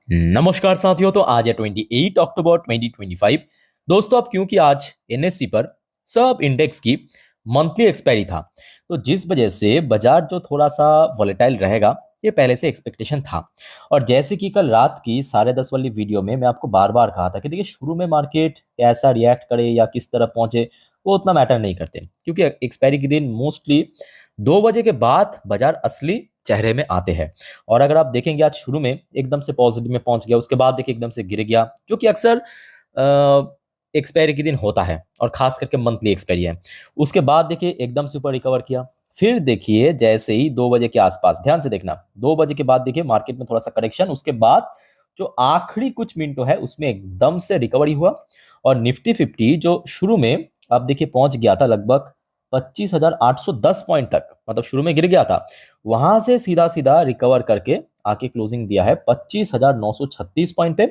नमस्कार साथियों। तो आज है 28 अक्टूबर 2025। दोस्तों, अब क्योंकि आज एनएससी पर सब इंडेक्स की मंथली एक्सपायरी था, तो जिस वजह से बाजार जो थोड़ा सा वॉलेटाइल रहेगा, ये पहले से एक्सपेक्टेशन था। और जैसे कि कल रात की 10:30 वाली वीडियो में मैं आपको बार बार कहा था कि देखिए, शुरू में मार्केट कैसा रिएक्ट करे या किस तरह पहुंचे, वो उतना मैटर नहीं करते, क्योंकि एक्सपायरी के दिन मोस्टली 2 बजे के बाद बाजार असली चेहरे में आते हैं। और अगर आप देखेंगे, आज शुरू में एकदम से पॉजिटिव में पहुंच गया, उसके बाद देखिए एकदम से गिर गया, जो कि अक्सर एक्सपायरी के दिन होता है, और खास करके मंथली एक्सपायरी है। उसके बाद देखिए एकदम से ऊपर रिकवर किया। फिर देखिए जैसे ही 2 बजे के आसपास, ध्यान से देखना, 2 बजे के बाद देखिए मार्केट में थोड़ा सा करेक्शन, उसके बाद जो आखिरी कुछ मिनटों है उसमें एकदम से रिकवरी हुआ। और निफ्टी 50 जो शुरू में आप देखिए पहुंच गया था लगभग 25,810 पॉइंट तक, मतलब शुरू में गिर गया था, वहां से सीधा सीधा रिकवर करके आके क्लोजिंग दिया है 25,936 पॉइंट पे,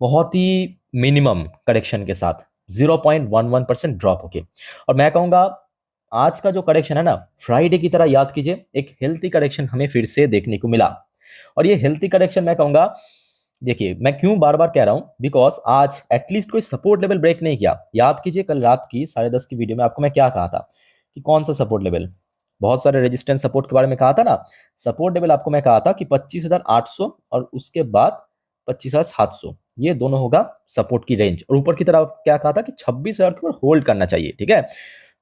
बहुत ही मिनिमम करेक्शन के साथ, 0.11% ड्रॉप होके। और मैं कहूंगा आज का जो करेक्शन है ना, फ्राइडे की तरह याद कीजिए, एक हेल्थी करेक्शन हमें फिर से देखने को मिला। और ये हेल्थी करेक्शन मैं कहूंगा, देखिए मैं क्यों बार बार कह रहा हूं, बिकॉज आज एटलीस्ट कोई सपोर्ट लेवल ब्रेक नहीं किया। याद कीजिए कल रात की 10:30 की वीडियो में आपको मैं क्या कहा था, कि कौन सा सपोर्ट लेवल, बहुत सारे रेजिस्टेंस सपोर्ट के बारे में कहा था ना। सपोर्ट लेवल आपको मैं कहा था कि 25,800 और उसके बाद 25,700, ये दोनों होगा सपोर्ट की रेंज। और ऊपर की तरफ क्या कहा था कि 26,000 के ऊपर होल्ड करना चाहिए, ठीक है।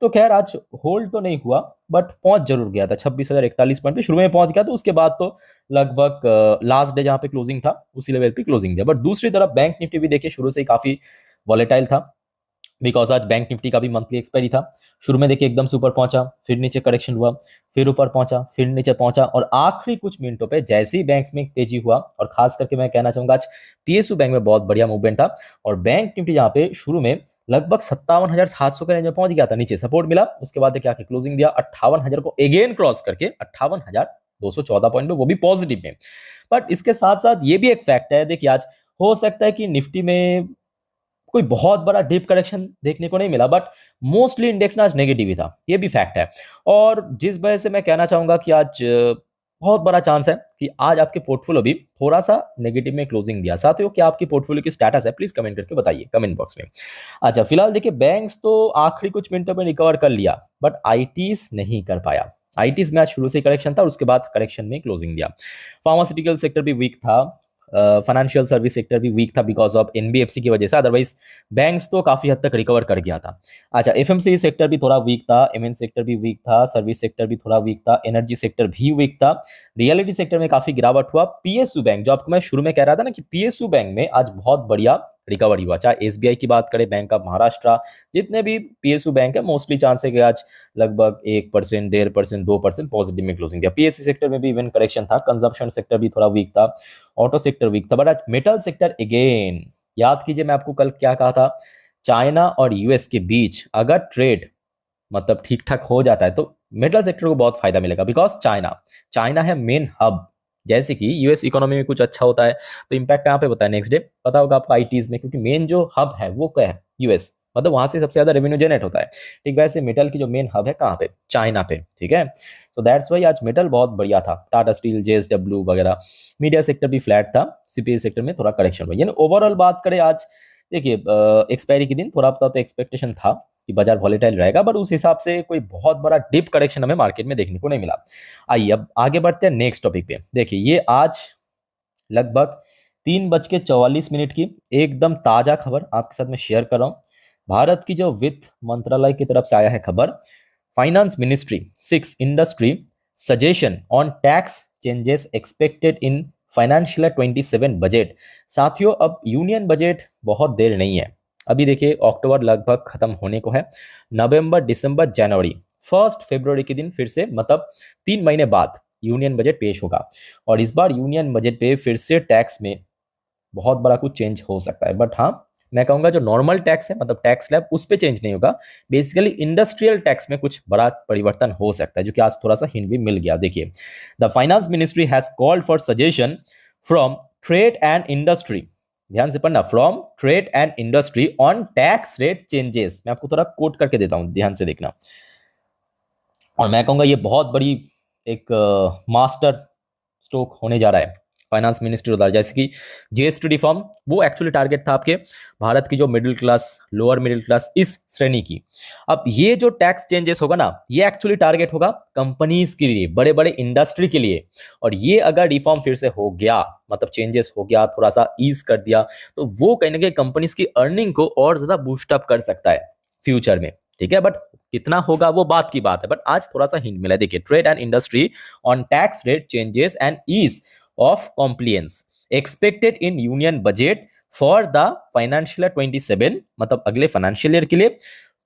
तो खैर आज होल्ड तो नहीं हुआ, बट पहुंच जरूर गया था 26,041 पॉइंट पे, शुरू में पहुंच गया, तो उसके बाद तो लगभग लास्ट डे जहां पे क्लोजिंग था उसी लेवल पे क्लोजिंग दिया। बट दूसरी तरफ बैंक निफ्टी भी देखिए शुरू से ही काफी वॉलेटाइल था, बिकॉज आज बैंक निफ्टी का भी मंथली एक्सपायरी था। शुरू में देखिए एकदम से ऊपर पहुंचा, फिर नीचे करेक्शन हुआ, फिर ऊपर पहुंचा, फिर नीचे पहुंचा, और आखिरी कुछ मिनटों पे जैसे ही बैंक्स में तेजी हुआ, और खास करके मैं कहना चाहूंगा आज पीएसयू बैंक में बहुत बढ़िया मूवमेंट था। और बैंक निफ्टी यहाँ पे शुरू में लगभग 57,700 के रेंज में पहुंच गया था, नीचे सपोर्ट मिला, उसके बाद देखिए आके क्लोजिंग दिया 58,000 को अगेन क्रॉस करके 58,214 पॉइंट में, वो भी पॉजिटिव में। बट इसके साथ साथ ये भी एक फैक्ट है, देखिए आज हो सकता है कि निफ्टी में कोई बहुत बड़ा डीप करेक्शन देखने को नहीं मिला, बट मोस्टली इंडेक्स ना आज नेगेटिव ही था, ये भी फैक्ट है। और जिस वजह से मैं कहना चाहूंगा कि आज बहुत बड़ा चांस है कि आज आपके पोर्टफोलियो भी थोड़ा सा नेगेटिव में क्लोजिंग दिया। साथियों, क्या आपकी पोर्टफोलियो की स्टेटस है, प्लीज कमेंट करके बताइए कमेंट बॉक्स में। अच्छा, फिलहाल देखिए बैंक्स तो आखिरी कुछ मिनटों में रिकवर कर लिया, बट आईटीज नहीं कर पाया। आईटीज में आज शुरू से करेक्शन था और उसके बाद करेक्शन में क्लोजिंग दिया। फार्मास्यूटिकल सेक्टर भी वीक था, फाइनेंशियल सर्विस सेक्टर भी वीक था बिकॉज ऑफ एनबीएफसी की वजह से, अदरवाइज बैंक्स तो काफी हद तक रिकवर कर गया था। अच्छा, एफएमसीजी सेक्टर भी थोड़ा वीक था, एमएन सेक्टर भी वीक था, सर्विस सेक्टर भी थोड़ा वीक था, एनर्जी सेक्टर भी वीक था, रियलिटी सेक्टर में काफी गिरावट हुआ। पीएसयू बैंक, जो आपको मैं शुरू में कह रहा था ना कि पीएसयू बैंक में आज बहुत बढ़िया रिकवरी हुआ, चाहे एसबीआई की बात करें, बैंक ऑफ महाराष्ट्र, जितने भी पीएसयू बैंक है, मोस्टली चांस है कि आज लगभग 1%, 1.5%, 2% पॉजिटिव में क्लोजिंग दिया। पीएससी सेक्टर में भी इवन करेक्शन था, कंजप्शन सेक्टर भी थोड़ा वीक था, ऑटो सेक्टर वीक था, बट आज मेटल सेक्टर अगेन, याद कीजिए मैं आपको कल क्या कहा था, चाइना और यूएस के बीच अगर ट्रेड मतलब ठीक ठाक हो जाता है तो मेटल सेक्टर को बहुत फायदा मिलेगा, बिकॉज चाइना चाइना है मेन हब। जैसे कि यूएस इकोनॉमी में कुछ अच्छा होता है तो इम्पैक्ट यहाँ पे होता है नेक्स्ट डे, पता होगा आपको आईटीज में, क्योंकि मेन जो हब है वो क्या है, यूएस, मतलब वहां से सबसे ज्यादा रेवेन्यू जनरेट होता है। ठीक वैसे मेटल की जो मेन हब है कहाँ पे, चाइना पे, ठीक है। तो दैट्स वाई आज मेटल बहुत बढ़िया था, टाटा स्टील, जेएसडब्ल्यू वगैरह। मीडिया सेक्टर भी फ्लैट था, सीपीएस सेक्टर में थोड़ा करेक्शन हुआ। यानी ओवरऑल बात करें आज, देखिए एक्सपायरी के दिन थोड़ा तो एक्सपेक्टेशन था कि बाजार वॉलेटाइल रहेगा, बट उस हिसाब से कोई बहुत बड़ा डिप करेक्शन हमें मार्केट में देखने को नहीं मिला। आइए अब आगे बढ़ते हैं नेक्स्ट टॉपिक पे। देखिए ये आज लगभग 3:44 की एकदम ताजा खबर आपके साथ में शेयर कर रहा हूं। भारत की जो वित्त मंत्रालय की तरफ से आया है खबर, finance ministry 6 industry suggestion on tax changes expected in financial 27 budget. साथियों, अब यूनियन बजट बहुत देर नहीं है, अभी देखिए अक्टूबर लगभग खत्म होने को है, नवंबर, दिसंबर, जनवरी, 1 फरवरी के दिन फिर से, मतलब 3 महीने बाद यूनियन बजट पेश होगा। और इस बार यूनियन बजट पे फिर से टैक्स में बहुत बड़ा कुछ चेंज हो सकता है, बट हाँ मैं कहूंगा जो नॉर्मल टैक्स है, मतलब टैक्स स्लैब, उस पे चेंज नहीं होगा। बेसिकली इंडस्ट्रियल टैक्स में कुछ बड़ा परिवर्तन हो सकता है, जो कि आज थोड़ा सा हिंट भी मिल गया। देखिए, the finance ministry has called for suggestion from trade and industry, ध्यान से पढ़ना, from trade and industry on tax rate changes. मैं आपको थोड़ा कोट करके देता हूं, ध्यान से देखना। और मैं कहूंगा ये बहुत बड़ी एक मास्टर स्ट्रोक होने जा रहा है फाइनेंस मिनिस्ट्री द्वारा, जैसे कि जीएसटी रिफॉर्म, वो एक्चुअली टारगेट था आपके भारत की जो middle class, lower middle class इस श्रेणी की। अब ये जो टैक्स चेंजेस होगा ना, ये एक्चुअली टारगेट होगा कंपनीज के लिए, बड़े बड़े इंडस्ट्री के लिए। और ये अगर रिफॉर्म फिर से हो गया, मतलब चेंजेस हो गया, थोड़ा सा ईज कर दिया, तो वो कहीं ना कहीं कंपनीज की अर्निंग को और ज्यादा बूस्ट अप कर सकता है फ्यूचर में, ठीक है। बट कितना होगा वो बात की बात है, बट आज थोड़ा सा हिंट मिला। देखिए, trade and industry on tax rate changes and ease of compliance expected in union budget for the financial 27, मतलब अगले फाइनेंशियल ईयर के लिए,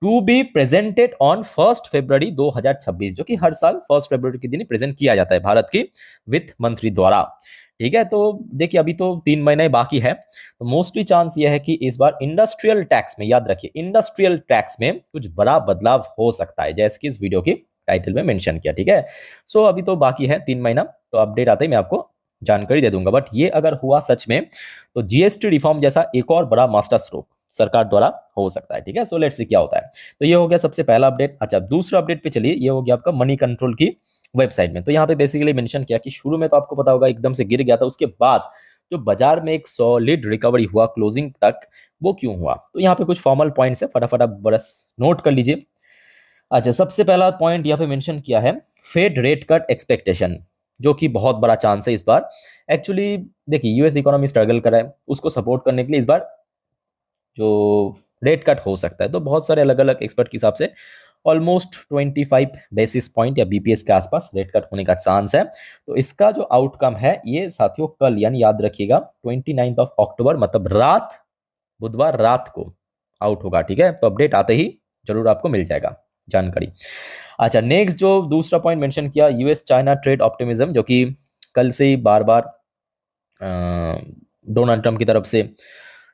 to be presented on 1 February 2026, जो कि हर साल 1 फरवरी के दिन प्रेजेंट किया जाता है भारत की वित्त मंत्री द्वारा, ठीक है। तो देखिए, अभी तो 3 महीने बाकी है, तो मोस्टली चांस यह है कि इस बार इंडस्ट्रियल टैक्स में, याद रखिए, इंडस्ट्रियल टैक्स में कुछ बड़ा बदलाव हो सकता है, जैसे कि इस वीडियो की टाइटल में मेंशन किया, ठीक है। सो अभी तो बाकी है 3 महीना, तो अपडेट आते ही मैं आपको जानकारी दे दूंगा। बट ये अगर हुआ सच में, तो जीएसटी रिफॉर्म जैसा एक और बड़ा मास्टर स्ट्रोक सरकार द्वारा हो सकता है, ठीक है। सो लेट्स सी क्या होता है। तो ये हो गया सबसे पहला अपडेट। अच्छा, दूसरा अपडेट पे चलिए, ये हो गया आपका मनी कंट्रोल की वेबसाइट में। तो यहाँ पे बेसिकली मेंशन किया कि शुरू में तो आपको पता होगा एकदम से गिर गया था, उसके बाद जो बाजार में एक सॉलिड रिकवरी हुआ क्लोजिंग तक, वो क्यों हुआ? तो यहाँ पे कुछ फॉर्मल पॉइंट्स है, फटाफट आप बस नोट कर लीजिए। अच्छा, सबसे पहला पॉइंट यहाँ पे मेंशन किया है फेड रेट कट एक्सपेक्टेशन, जो कि बहुत बड़ा चांस है इस बार। एक्चुअली देखिए, यूएस इकोनॉमी स्ट्रगल कर रहा है, उसको सपोर्ट करने के लिए इस बार जो रेट कट हो सकता है, तो बहुत सारे अलग अलग एक्सपर्ट के हिसाब से ऑलमोस्ट 25 बेसिस पॉइंट या बीपीएस के आसपास रेट कट होने का चांस है। तो इसका जो आउटकम है, ये साथियों कल, यानी याद रखिएगा 29 अक्टूबर, मतलब रात, बुधवार रात को आउट होगा, ठीक है। तो अपडेट आते ही जरूर आपको मिल जाएगा जानकारी। अच्छा, नेक्स्ट जो दूसरा पॉइंट मेंशन किया, यूएस चाइना ट्रेड ऑप्टिमिज्म, जो कि कल से ही बार बार डोनाल्ड ट्रंप की तरफ से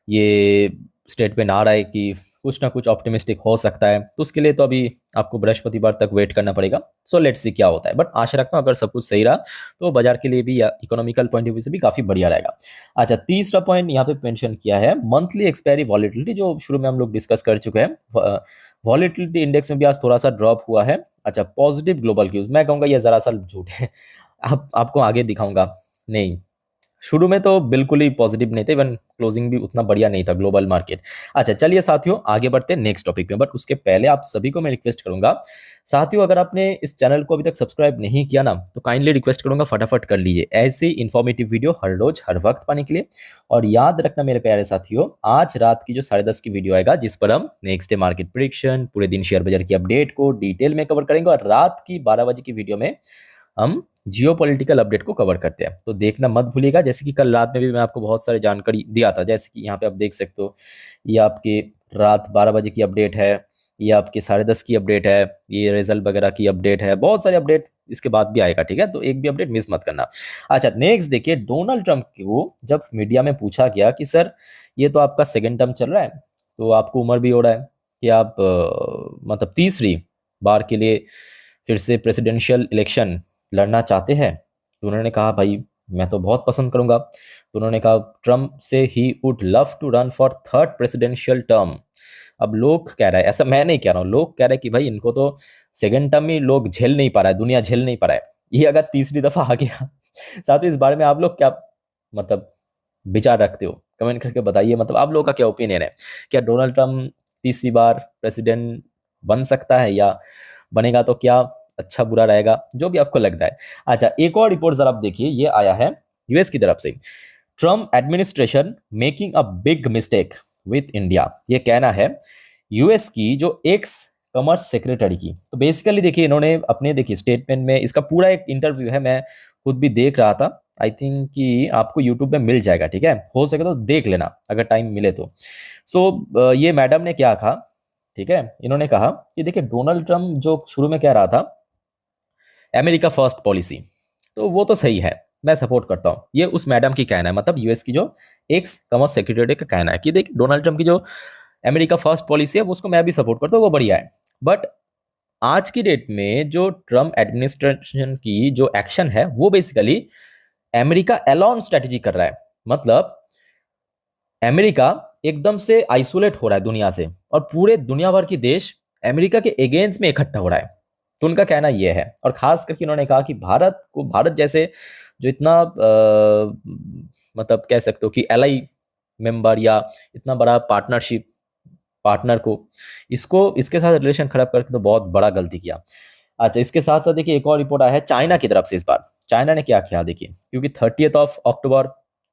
ये स्टेटमेंट आ रहा है कि कुछ ना कुछ ऑप्टिमिस्टिक हो सकता है, तो उसके लिए तो अभी आपको बृहस्पतिवार तक वेट करना पड़ेगा। सो लेट्स सी क्या होता है, बट आशा रखता हूँ अगर सब कुछ सही रहा तो बाजार के लिए भी या इकोनॉमिकल पॉइंट ऑफ व्यू से भी काफी बढ़िया रहेगा। अच्छा, तीसरा पॉइंट यहाँ पे मेंशन किया है मंथली एक्सपायरी वॉलेटिलिटी, जो शुरू में हम लोग डिस्कस कर चुके हैं। वॉलेटिलिटी इंडेक्स में भी आज थोड़ा सा ड्रॉप हुआ है। अच्छा, पॉजिटिव ग्लोबल क्यूज, मैं कहूँगा ये जरा सा झूठ है, आपको आगे दिखाऊंगा। नहीं, शुरू में तो बिल्कुल ही पॉजिटिव नहीं थे, इवन क्लोजिंग भी उतना बढ़िया नहीं था ग्लोबल मार्केट। अच्छा, चलिए साथियों आगे बढ़ते हैं नेक्स्ट टॉपिक पे, बट उसके पहले आप सभी को मैं रिक्वेस्ट करूंगा, साथियों अगर आपने इस चैनल को अभी तक सब्सक्राइब नहीं किया ना, तो काइंडली रिक्वेस्ट करूंगा फटाफट कर लीजिए, ऐसे इन्फॉर्मेटिव वीडियो हर रोज हर वक्त पाने के लिए। और याद रखना मेरे प्यारे साथियों, आज रात की जो 10:30 की वीडियो आएगा, जिस पर हम नेक्स्ट डे मार्केट प्रेडिक्शन, पूरे दिन शेयर बाजार की अपडेट को डिटेल में कवर करेंगे, और रात की 12 बजे की वीडियो में हम जियोपॉलिटिकल अपडेट को कवर करते हैं, तो देखना मत भूलिएगा। जैसे कि कल रात में भी मैं आपको बहुत सारी जानकारी दिया था, जैसे कि यहाँ पे आप देख सकते हो, ये आपके रात 12 बजे की अपडेट है, ये आपके 10:30 की अपडेट है, ये रिजल्ट वगैरह की अपडेट है, बहुत सारी अपडेट इसके बाद भी आएगा, ठीक है। तो एक भी अपडेट मिस मत करना। अच्छा, नेक्स्ट देखिए, डोनाल्ड ट्रंप को जब मीडिया में पूछा गया कि सर ये तो आपका सेकेंड टर्म चल रहा है, तो आपको उम्र भी हो रहा है कि आप मतलब तीसरी बार के लिए फिर से प्रेसिडेंशियल इलेक्शन लड़ना चाहते हैं, तो उन्होंने कहा भाई मैं तो बहुत पसंद करूंगा। तो उन्होंने कहा ट्रम्प से he would love to run for third presidential term. अब लोग कह रहा है, ऐसा मैं नहीं कह रहा हूँ, लोग कह रहे हैं कि भाई इनको तो सेकेंड टर्म ही लोग झेल नहीं पा रहा है, दुनिया झेल नहीं पा रहा है, ये अगर तीसरी दफा आ गया। साथ ही इस बारे में आप लोग क्या मतलब विचार रखते हो, कमेंट करके बताइए। मतलब आप लोगों का क्या ओपिनियन है, क्या डोनाल्ड ट्रम्प तीसरी बार प्रेसिडेंट बन सकता है, या बनेगा तो क्या अच्छा बुरा रहेगा, जो भी आपको लगता है। अच्छा, एक और रिपोर्ट जरा आप देखिए, ये आया है यूएस की तरफ से, Trump administration making a big mistake with India, ये कहना है यूएस की जो एक्स कॉमर्स सेक्रेटरी की। तो बेसिकली देखिए, इन्होंने अपने देखिए स्टेटमेंट में, इसका पूरा एक इंटरव्यू है, मैं खुद भी देख रहा था, आई थिंक कि आपको यूट्यूब पे मिल जाएगा, ठीक है, हो सके तो देख लेना अगर टाइम मिले तो। सो ये मैडम ने क्या कहा, ठीक है, इन्होंने कहा कि देखिए डोनाल्ड ट्रम्प जो शुरू में कह रहा था अमेरिका फर्स्ट पॉलिसी, तो वो तो सही है, मैं सपोर्ट करता हूँ, ये उस मैडम की कहना है, मतलब यूएस की जो एक्स कॉमर्स सेक्रेटरी का कहना है कि देखिए डोनाल्ड ट्रम्प की जो अमेरिका फर्स्ट पॉलिसी है उसको मैं भी सपोर्ट करता हूँ, वो बढ़िया है। बट आज की डेट में जो ट्रम्प एडमिनिस्ट्रेशन की जो एक्शन है, वो बेसिकली अमेरिका एलोन स्ट्रेटेजी कर रहा है, मतलब अमेरिका एकदम से आइसोलेट हो रहा है दुनिया से, और पूरे दुनिया भर की देश अमेरिका के अगेंस्ट में इकट्ठा हो रहा है। तो उनका कहना यह है, और खास करके उन्होंने कहा कि भारत जैसे जो इतना मतलब कह सकते हो कि एलआई मेंबर या इतना बड़ा पार्टनर को इसके साथ रिलेशन खराब करके तो बहुत बड़ा गलती किया। अच्छा, इसके साथ साथ देखिए एक और रिपोर्ट आया है चाइना की तरफ से। इस बार चाइना ने क्या किया देखिए, क्योंकि 30 अक्टूबर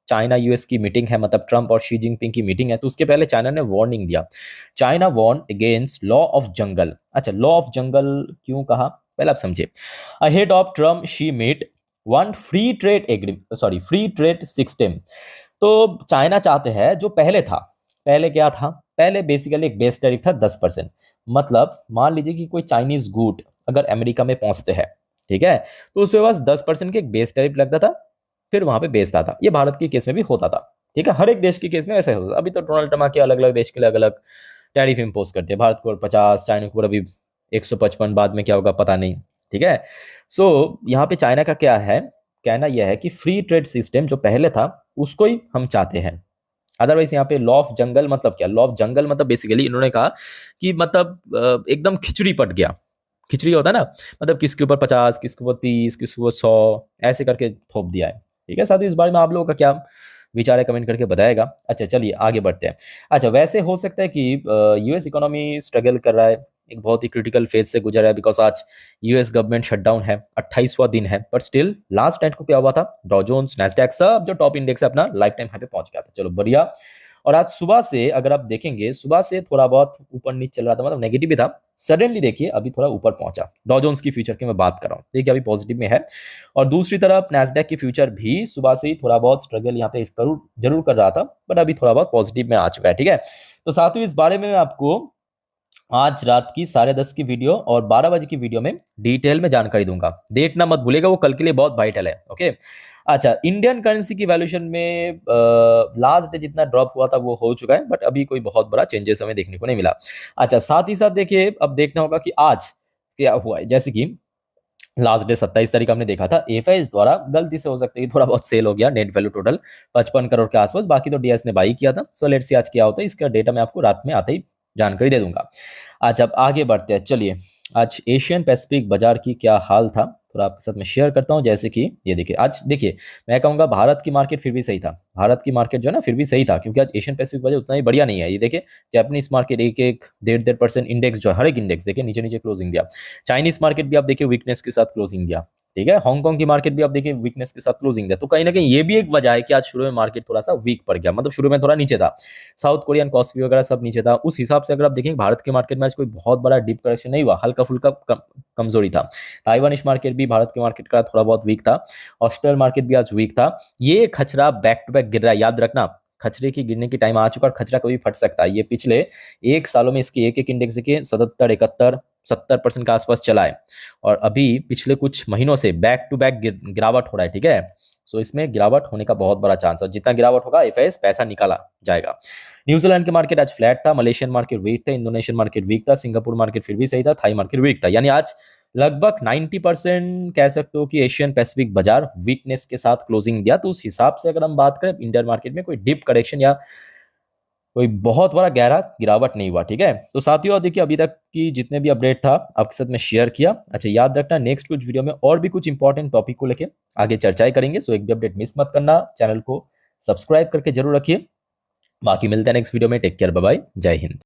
चाइना यूएस की मीटिंग है, मतलब ट्रंप और शी जिनपिंग की मीटिंग है, तो उसके पहले चाइना ने वार्निंग दिया। China warn against law of jungle. अच्छा, लॉ ऑफ जंगल क्यों कहा, पहले आप समझिए। Ahead of Trump Xi meet one free trade system. तो चाइना चाहते हैं जो पहले क्या था, पहले बेसिकली एक बेस टैरिफ था 10%। मतलब मान लीजिए कि कोई चाइनीज गुड अगर अमेरिका में पहुंचते हैं, ठीक है, तो उसके पास 10% के एक बेस टैरिफ लगता था, फिर वहां पे बेचता था। ये भारत के केस में भी होता था, ठीक है, हर एक देश के केस में ऐसा होता था। अभी तो डोनाल्ड ट्रम्प आके अलग अलग देश के लिए अलग अलग टैरिफ इम्पोज करते हैं, भारत को 50, चाइना को अभी 155, बाद में क्या होगा पता नहीं, ठीक है। सो यहाँ पे चाइना का क्या है, कहना यह है कि फ्री ट्रेड सिस्टम जो पहले था उसको ही हम चाहते हैं। अदरवाइज यहाँ पे लॉ ऑफ जंगल मतलब क्या, लॉ ऑफ जंगल मतलब बेसिकली इन्होंने कहा कि मतलब एकदम खिचड़ी पट गया। खिचड़ी होता है ना, मतलब किसके ऊपर 50, किसके ऊपर 30, किसके ऊपर 100, ऐसे करके थोप दिया है, ठीक है। साथ ही इस बारे में आप लोगों का क्या विचार है कमेंट करके बताएगा। अच्छा चलिए आगे बढ़ते हैं। अच्छा, वैसे हो सकता है कि यूएस इकोनॉमी स्ट्रगल कर रहा है, एक बहुत ही क्रिटिकल फेज से गुजर रहा है, बिकॉज आज यूएस गवर्नमेंट शटडाउन है, 28वां दिन है, बट स्टिल लास्ट नाइट को क्या हुआ था, डॉ जोन्स, नैस्डैक सब जो टॉप इंडेक्स है अपना लाइफ टाइम हाई पे पहुंच गया था। चलो बढ़िया। और आज सुबह से अगर आप देखेंगे, सुबह से थोड़ा बहुत ऊपर नीचे चल रहा था, मतलब नेगेटिव भी था, सडनली देखिए अभी थोड़ा ऊपर पहुंचा। डॉ जोन्स की फ्यूचर की मैं बात कर रहा हूँ, देखिए अभी पॉजिटिव में है। और दूसरी तरफ नैस्डैक की फ्यूचर भी सुबह से ही थोड़ा बहुत स्ट्रगल यहाँ पे जरूर कर रहा था, बट अभी थोड़ा बहुत पॉजिटिव में आ चुका है, ठीक है। तो साथियों इस बारे में मैं आपको आज रात की 10:30 की वीडियो और 12 बजे की वीडियो में डिटेल में जानकारी दूंगा, देखना मत भूलेगा, वो कल के लिए बहुत वाइटल है, ओके। अच्छा, इंडियन करेंसी की वैल्यूएशन में लास्ट डे जितना ड्रॉप हुआ था वो हो चुका है, बट अभी कोई बहुत बड़ा चेंजेस हमें देखने को नहीं मिला। अच्छा, साथ ही साथ देखिए अब देखना होगा कि आज क्या हुआ है। जैसे कि लास्ट डे 27 तारीख हमने देखा था, एफआईएस द्वारा गलती से हो सकता है कि थोड़ा बहुत सेल हो गया, नेट वैल्यू टोटल 55 करोड़ के आसपास, बाकी तो डीएस ने बाई किया था। सो लेट्स सी आज क्या होता है, इसका डेटा मैं आपको रात में आते ही जानकारी दे दूंगा। आज अब आगे बढ़ते हैं, चलिए आज एशियन पैसिफिक बाजार की क्या हाल था थोड़ा आपके साथ मैं शेयर करता हूं। जैसे कि ये देखिए, आज देखिए मैं कहूंगा भारत की मार्केट फिर भी सही था, भारत की मार्केट जो है ना फिर भी सही था, क्योंकि आज एशियन पैसिफिक बाजार उतना ही बढ़िया नहीं है। ये देखिए जापानीज मार्केट 1-1, 1.5% इंडेक्स जो हर एक इंडेक्स देखिए नीचे नीचे क्लोजिंग दिया। चाइनीज मार्केट भी आप देखिए वीकनेस के साथ क्लोजिंग दिया, ठीक है। हांगकांग की मार्केट भी आप देखिए वीकनेस के साथ क्लोजिंग दिया। तो कहीं ना कहीं ये भी एक वजह है कि आज शुरू में मार्केट थोड़ा सा वीक पड़ गया, मतलब शुरू में थोड़ा नीचे था, साउथ कोरियन कॉस्पी वगैरह सब नीचे था। उस हिसाब से अगर आप देखेंगे भारत के मार्केट में आज कोई बहुत बड़ा डीप करेक्शन नहीं हुआ, हल्का फुल्का कमजोरी था। ताइवानिश मार्केट भी भारत के मार्केट का थोड़ा बहुत वीक था, ऑस्ट्रेलियन मार्केट भी आज वीक था। ये खचरा बैक टू बैक गिर रहा है, याद रखना खचरे की गिरने की टाइम आ चुका और खचरा कभी फट सकता है। ये पिछले एक सालों में इसके एक इंडेक्स देखिए 77, 71, 70% के आसपास चला है, और अभी पिछले कुछ महीनों से बैक टू बैक गिरावट हो रहा है, ठीक है। सो इसमें गिरावट होने का बहुत बड़ा चांस है, जितना गिरावट होगा एफआईएस पैसा निकाला जाएगा। न्यूजीलैंड के मार्केट आज फ्लैट था, मलेशियन मार्केट वीक था, इंडोनेशियन मार्केट वीक था, सिंगापुर मार्केट फिर भी सही था, थाई मार्केट वीक था। यानी आज लगभग 90% कह सकते हो कि एशियन पैसिफिक बाजार वीकनेस के साथ क्लोजिंग दिया। तो उस हिसाब से अगर हम बात करें इंडियन मार्केट में कोई डिप करेक्शन या कोई बहुत बड़ा गहरा गिरावट नहीं हुआ, ठीक है। तो साथियों देखिए अभी तक की जितने भी अपडेट था आपके साथ मैं शेयर किया। अच्छा याद रखना नेक्स्ट कुछ वीडियो में और भी कुछ इंपॉर्टेंट टॉपिक को लेके आगे चर्चाएं करेंगे। सो एक भी अपडेट मिस मत करना, चैनल को सब्सक्राइब करके जरूर रखिए। बाकी मिलते हैं नेक्स्ट वीडियो में, टेक केयर, बाय बाय, जय हिंद।